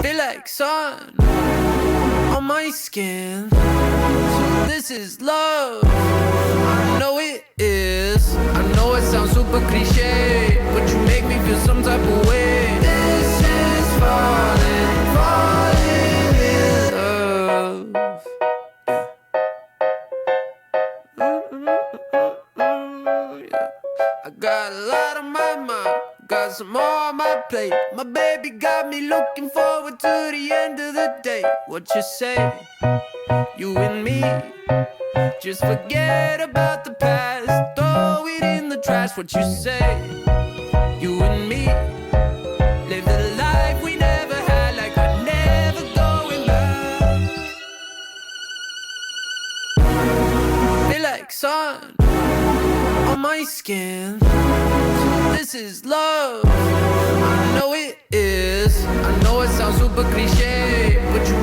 Feel like sun on my skin. So this is love. I know it is. I know it sounds super cliche, but you make me feel some type of way. This is falling, falling in love. Yeah. I got a lot on my mind, got some more on my plate. My baby got me looking forward to the end of the day. What you say? You and me, just forget about the past, throw it in the trash. What you say? You and me, live the life we never had, like we're never going back. Feel like sun on my skin. So this is love. I know it is. I know it sounds super cliche, but you